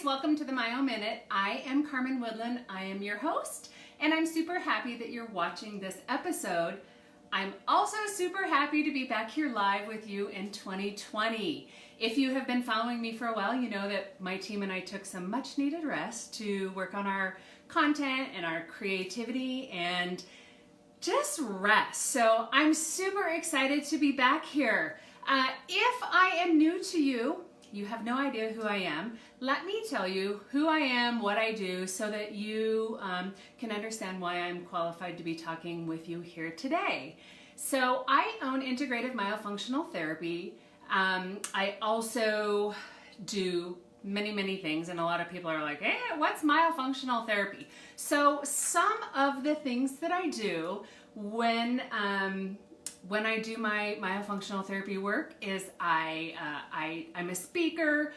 guys, welcome to the Myo Minute. I am Carmen Woodland. I am your host, and I'm super happy that you're watching this episode. I'm also super happy to be back here live with you in 2020. If you have been following me for a while, you know that my team and I took some much needed rest to work on our content and our creativity and just rest. So I'm super excited to be back here. If I am new to you, you have no idea who I am. Let me tell you who I am, what I do, so that you can understand why I'm qualified to be talking with you here today. So I own Integrative Myofunctional Therapy. I also do many things, and a lot of people are like, hey, what's myofunctional therapy? So some of the things that I do when I do my myofunctional therapy work is I'm a speaker,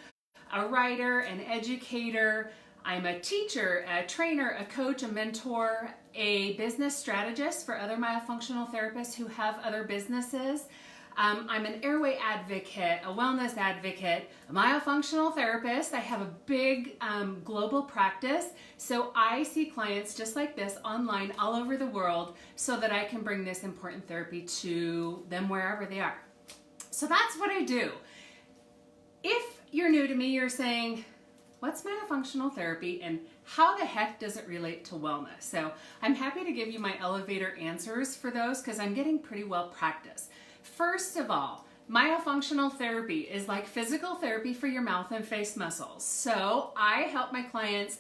a writer, an educator. I'm a teacher, a trainer, a coach, a mentor, a business strategist for other myofunctional therapists who have other businesses. I'm an airway advocate, a wellness advocate, a myofunctional therapist. I have a big global practice, so I see clients just like this online all over the world so that I can bring this important therapy to them wherever they are. So that's what I do. If you're new to me, you're saying, what's myofunctional therapy and how the heck does it relate to wellness? So I'm happy to give you my elevator answers for those because I'm getting pretty well practiced. First of all, myofunctional therapy is like physical therapy for your mouth and face muscles. So I help my clients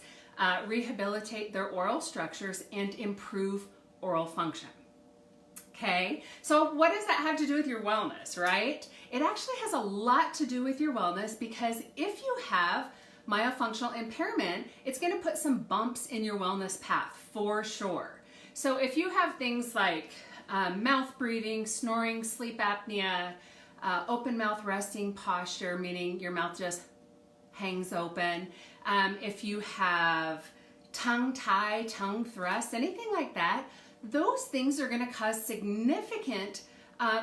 rehabilitate their oral structures and improve oral function. Okay, so what does that have to do with your wellness, right? It actually has a lot to do with your wellness because if you have myofunctional impairment, it's going to put some bumps in your wellness path for sure. So if you have things like mouth breathing, snoring, sleep apnea, open mouth resting posture, meaning your mouth just hangs open. If you have tongue tie, tongue thrust, anything like that, those things are going to cause significant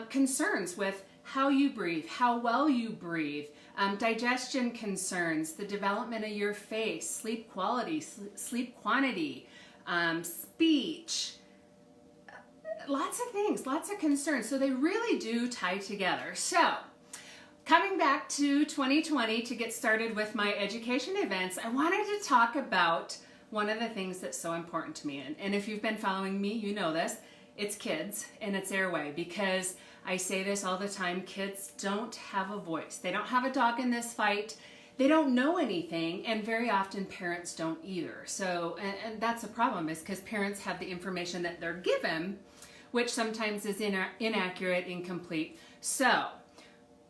concerns with how you breathe, how well you breathe, digestion concerns, the development of your face, sleep quality, sleep quantity, speech, lots of things, lots of concerns. So they really do tie together. So coming back to 2020 to get started with my education events, I wanted to talk about one of the things that's so important to me. And if you've been following me, you know this, it's kids and it's airway, because I say this all the time, kids don't have a voice. They don't have a dog in this fight. They don't know anything, and very often parents don't either. So, and that's a problem, is because parents have the information that they're given, which sometimes is inaccurate, incomplete. So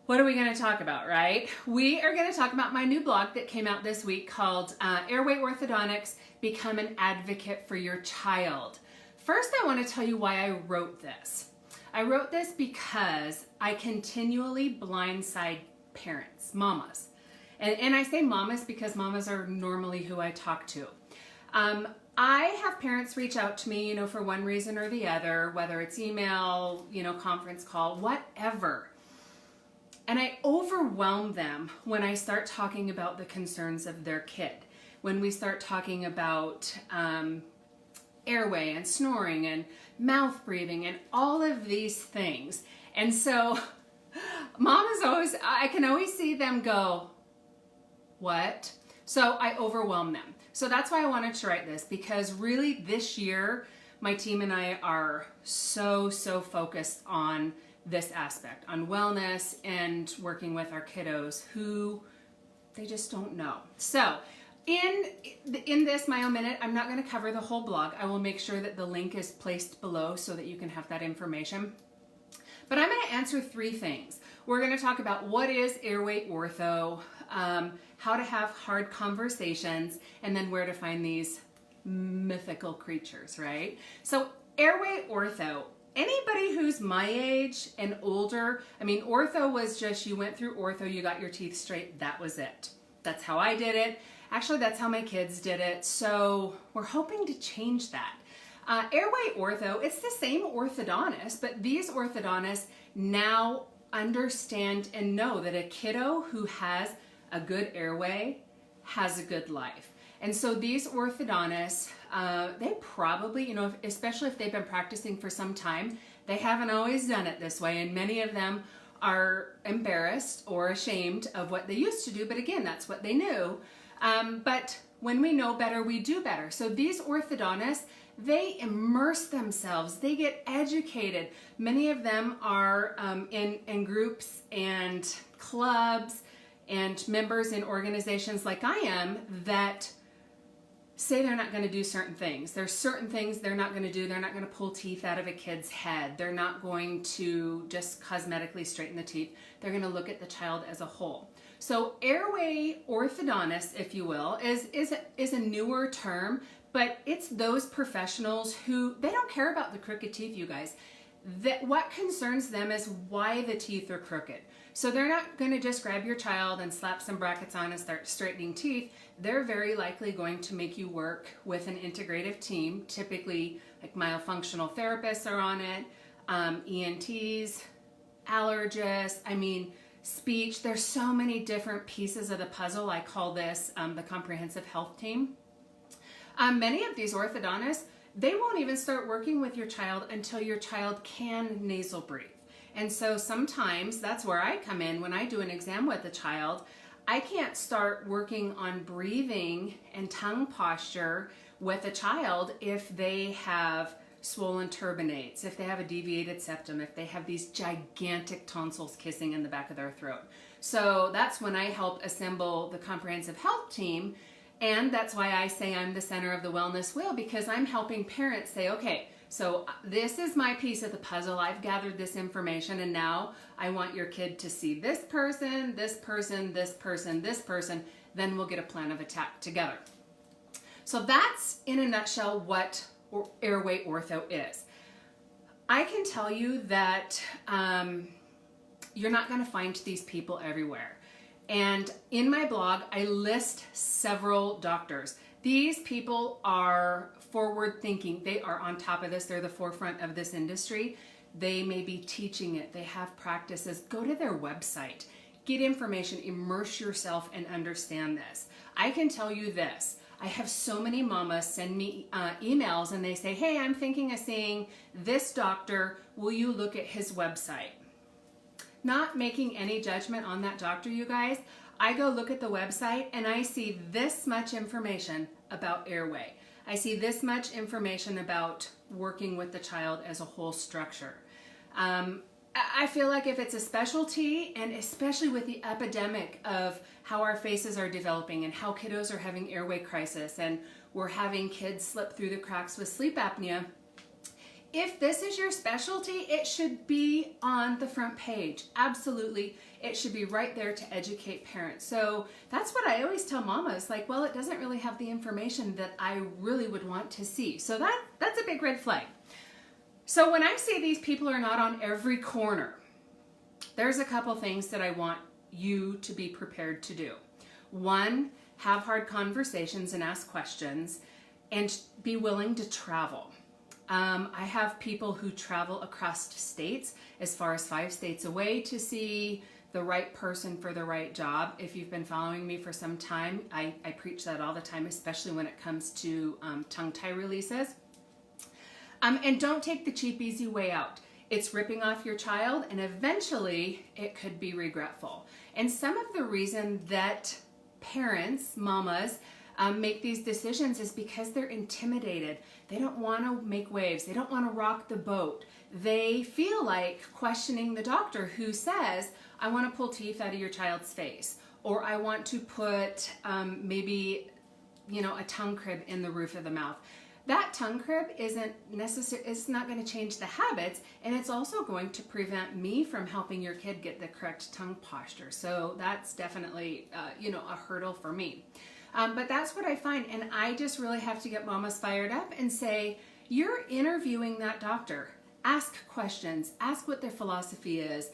what are we going to talk about, right? We are going to talk about my new blog that came out this week called Airway Orthodontics, Become an Advocate for Your Child. First, I want to tell you why I wrote this. I wrote this because I continually blindside parents, mamas. And I say mamas because mamas are normally who I talk to. I have parents reach out to me, for one reason or the other, whether it's email, conference call, whatever. And I overwhelm them when I start talking about the concerns of their kid. When we start talking about airway and snoring and mouth breathing and all of these things. And so I can always see them go, what? So I overwhelm them. So that's why I wanted to write this, because really this year, my team and I are so focused on this aspect, on wellness and working with our kiddos who they just don't know. So in this Myo Minute, I'm not going to cover the whole blog. I will make sure that the link is placed below so that you can have that information. But I'm going to answer three things. We're going to talk about what is airway ortho, how to have hard conversations, and then where to find these mythical creatures, right? So airway ortho, anybody who's my age and older, ortho was just, you went through ortho, you got your teeth straight, that was it. That's how I did it. Actually, that's how my kids did it. So we're hoping to change that. Airway ortho, it's the same orthodontist, but these orthodontists now understand and know that a kiddo who has a good airway has a good life. And so these orthodontists, they probably, you know, especially if they've been practicing for some time, they haven't always done it this way. And many of them are embarrassed or ashamed of what they used to do. But again, that's what they knew. But when we know better, we do better. So these orthodontists, they immerse themselves, they get educated. Many of them are in groups and clubs and members in organizations like I am that say they're not going to do certain things. There's certain things they're not going to do. They're not going to pull teeth out of a kid's head. They're not going to just cosmetically straighten the teeth. They're going to look at the child as a whole. So airway orthodontist, if you will, is a newer term, but it's those professionals who, they don't care about the crooked teeth, you guys. What concerns them is why the teeth are crooked. So they're not going to just grab your child and slap some brackets on and start straightening teeth. They're very likely going to make you work with an integrative team. Typically, like myofunctional therapists are on it, ENTs, allergists, speech. There's so many different pieces of the puzzle. I call this the comprehensive health team. Many of these orthodontists, they won't even start working with your child until your child can nasal breathe. And so sometimes that's where I come in. When I do an exam with a child, I can't start working on breathing and tongue posture with a child if they have swollen turbinates, if they have a deviated septum, if they have these gigantic tonsils kissing in the back of their throat. So that's when I help assemble the comprehensive health team. And that's why I say I'm the center of the wellness wheel, because I'm helping parents say, okay, so this is my piece of the puzzle. I've gathered this information, and now I want your kid to see this person, this person, this person, this person. Then we'll get a plan of attack together. So that's, in a nutshell, what airway ortho is. I can tell you that you're not going to find these people everywhere. And in my blog, I list several doctors. These people are forward thinking. They are on top of this. They're the forefront of this industry. They may be teaching it. They have practices. Go to their website. Get information. Immerse yourself and understand this. I can tell you this. I have so many mamas send me emails and they say, hey, I'm thinking of seeing this doctor. Will you look at his website? Not making any judgment on that doctor, you guys. I go look at the website and I see this much information about airway. I see this much information about working with the child as a whole structure. I feel like if it's a specialty, and especially with the epidemic of how our faces are developing and how kiddos are having airway crisis and we're having kids slip through the cracks with sleep apnea, if this is your specialty, it should be on the front page. Absolutely. It should be right there to educate parents. So that's what I always tell mamas, like, well, it doesn't really have the information that I really would want to see. So that's a big red flag. So when I say these people are not on every corner, there's a couple things that I want you to be prepared to do. One, have hard conversations and ask questions, and be willing to travel. I have people who travel across states, as far as 5 states away, to see the right person for the right job. If you've been following me for some time, I preach that all the time, especially when it comes to tongue tie releases. And don't take the cheap, easy way out. It's ripping off your child, and eventually it could be regretful. And some of the reason that parents, mamas, make these decisions is because they're intimidated. They don't want to make waves. They don't want to rock the boat. They feel like questioning the doctor who says, I want to pull teeth out of your child's face, or I want to put maybe, a tongue crib in the roof of the mouth. That tongue crib isn't necessary. It's not going to change the habits, and it's also going to prevent me from helping your kid get the correct tongue posture. So that's definitely, a hurdle for me. But that's what I find, and I just really have to get mamas fired up and say, you're interviewing that doctor. Ask questions. Ask what their philosophy is.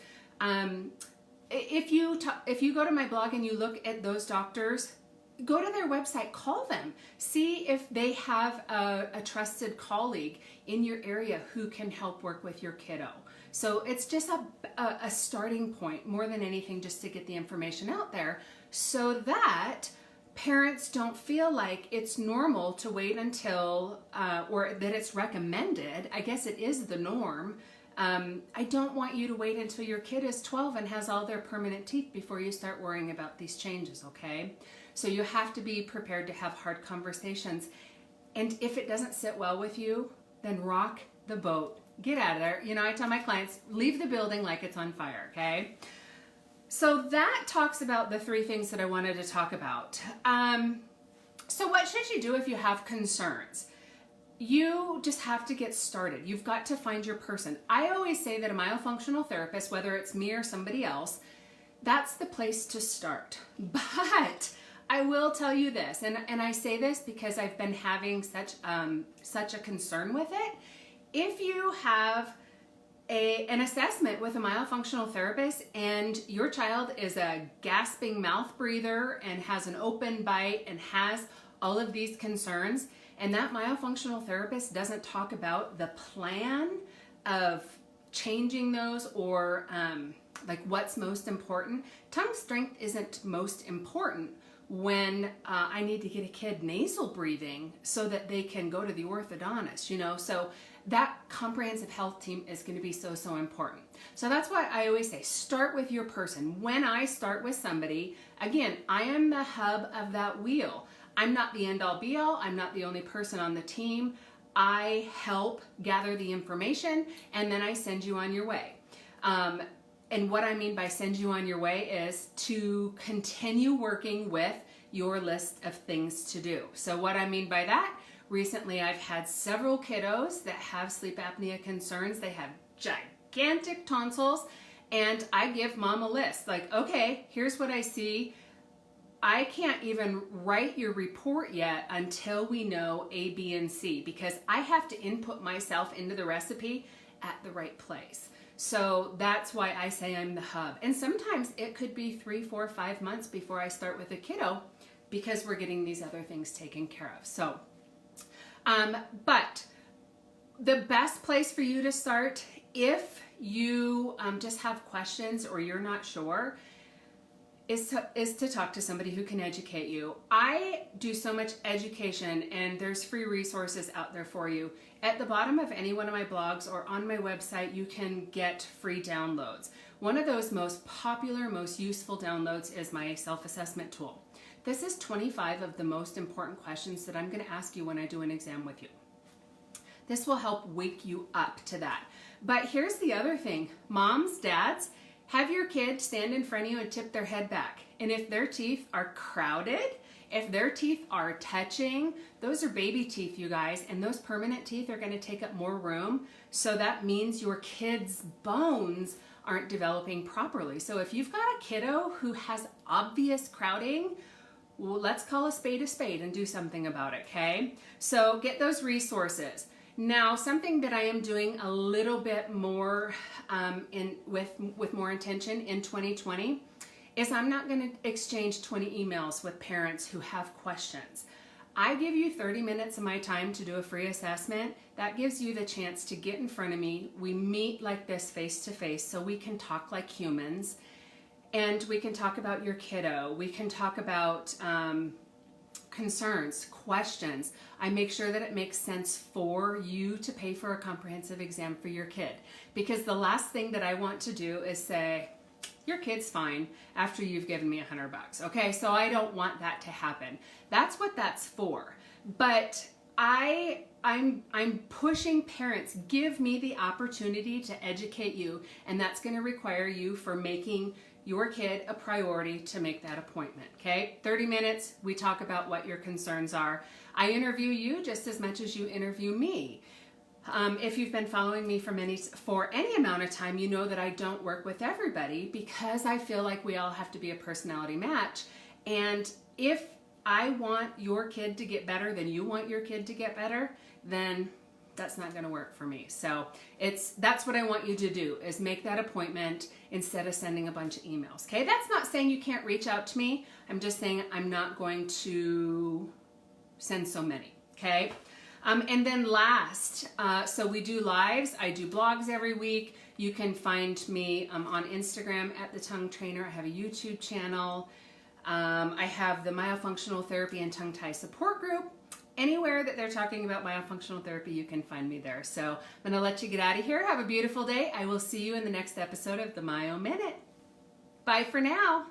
If you go to my blog and you look at those doctors, go to their website, call them. See if they have a trusted colleague in your area who can help work with your kiddo. So it's just a starting point, more than anything, just to get the information out there so that parents don't feel like it's normal to wait until, or that it's recommended. I guess it is the norm. I don't want you to wait until your kid is 12 and has all their permanent teeth before you start worrying about these changes, okay? So you have to be prepared to have hard conversations. And if it doesn't sit well with you, then rock the boat. Get out of there. You know, I tell my clients, leave the building like it's on fire, okay? So that talks about the 3 things that I wanted to talk about. So what should you do if you have concerns? You just have to get started. You've got to find your person. I always say that a myofunctional therapist, whether it's me or somebody else, that's the place to start. But I will tell you this, and I say this because I've been having such a concern with it. If you have an assessment with a myofunctional therapist and your child is a gasping mouth breather and has an open bite and has all of these concerns, and that myofunctional therapist doesn't talk about the plan of changing those or like what's most important, tongue strength isn't most important when I need to get a kid nasal breathing so that they can go to the orthodontist, you know. So that comprehensive health team is going to be so important. So that's why I always say start with your person. When I start with somebody, again, I am the hub of that wheel. I'm not the end all be all. I'm not the only person on the team. I help gather the information and then I send you on your way. And what I mean by send you on your way is to continue working with your list of things to do. So what I mean by that, recently I've had several kiddos that have sleep apnea concerns. They have gigantic tonsils and I give mom a list like, okay, here's what I see. I can't even write your report yet until we know A, B, and C because I have to input myself into the recipe at the right place. So that's why I say I'm the hub. And sometimes it could be 3, 4, 5 months before I start with a kiddo because we're getting these other things taken care of. So, but the best place for you to start if you just have questions or you're not sure is to talk to somebody who can educate you. I do so much education and there's free resources out there for you. At the bottom of any one of my blogs or on my website, you can get free downloads. One of those most popular, most useful downloads is my self-assessment tool. This is 25 of the most important questions that I'm going to ask you when I do an exam with you. This will help wake you up to that. But here's the other thing. Moms, dads, have your kid stand in front of you and tip their head back. And if their teeth are crowded, if their teeth are touching, those are baby teeth, you guys, and those permanent teeth are going to take up more room. So that means your kid's bones aren't developing properly. So if you've got a kiddo who has obvious crowding, well, let's call a spade and do something about it, okay? So get those resources. Now, something that I am doing a little bit more with more intention in 2020 is I'm not going to exchange 20 emails with parents who have questions. I give you 30 minutes of my time to do a free assessment. That gives you the chance to get in front of me. We meet like this face to face so we can talk like humans and we can talk about your kiddo. We can talk about concerns, questions. I make sure that it makes sense for you to pay for a comprehensive exam for your kid. Because the last thing that I want to do is say, your kid's fine after you've given me $100. Okay, so I don't want that to happen. That's what that's for. But I'm pushing parents, give me the opportunity to educate you, and that's going to require you for making your kid a priority to make that appointment, okay? 30 minutes, we talk about what your concerns are. I interview you just as much as you interview me. If you've been following me for any amount of time, you know that I don't work with everybody because I feel like we all have to be a personality match. And if I want your kid to get better than you want your kid to get better, then that's not going to work for me. So that's what I want you to do, is make that appointment instead of sending a bunch of emails. Okay, that's not saying you can't reach out to me. I'm just saying I'm not going to send so many. Okay. And then last, so we do lives. I do blogs every week. You can find me on Instagram at The Tongue Trainer. I have a YouTube channel. I have the Myofunctional Therapy and Tongue Tie Support Group. Anywhere that they're talking about myofunctional therapy, you can find me there. So I'm going to let you get out of here. Have a beautiful day. I will see you in the next episode of the Myo Minute. Bye for now.